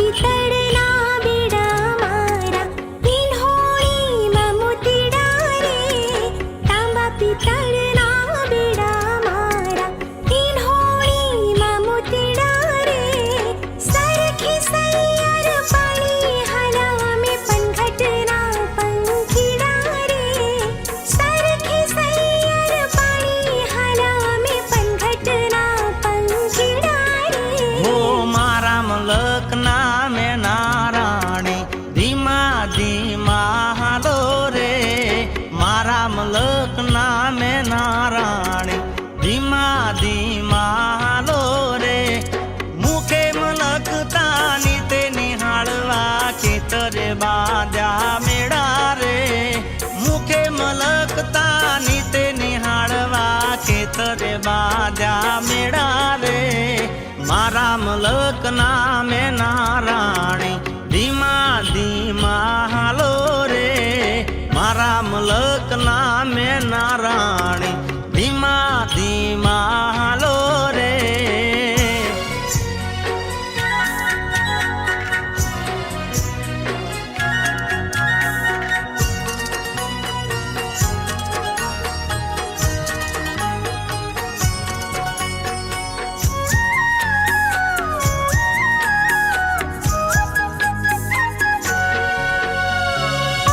पितळना बिडा मारा पिन्होळीમાં મોતીડા રે તાંબા पितळना बिडा मारा पिन्होळीમાં मोतीડા रे सरखी सैयर पाणी हाला में पनघटना पंखीड़ा रे सरखी सैयर पाणी हाला में पनघटना पंखीड़ा रे हो मारा मलकना में नाराणी धीमा धीमा हालो रे मारा मलकना में नाराणी धीमा धीमा हालो रे मुखे मलकता नीते निहाळवा खेतरे बांध्या मेळा रे मुखे मलकता नीते निहाळवा खेतरे बांध्या मेळा रे मारा मलकना में नाराणी धीमा धीमा हालो रे मारा मलकना में नाराणी धीमा धीमा हालो रे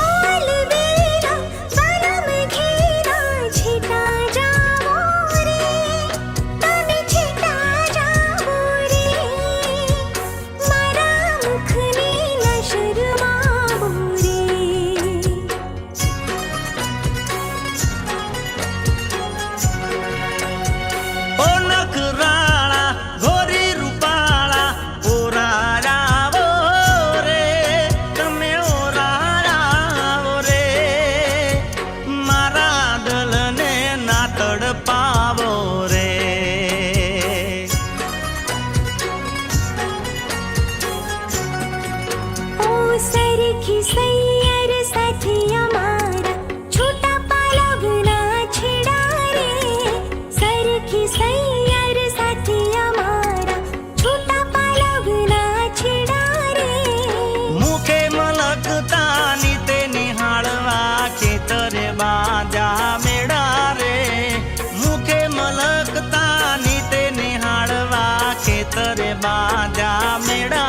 आलवेला बनम घेरा छिटा जावो रे तमे छिटा जावो रे मारा मुखने न शरमावो रे ओ नखराळा घोरी रूपाळा ओराळावो रे तमे ओराळावो रे मारा दलने ना तडपावो रे ओ सरखी सैयर साथी हमारा छोटा पालवना छेड़ा रे सरखी सैयर साथी हमारा छोटा पालवना छेड़ा रे मुखे मलकता नीते निहाळवा खेतरे बांध्या मेळा रे मुखे मलकता नीते निहाळवा खेतरे बांध्या मेळा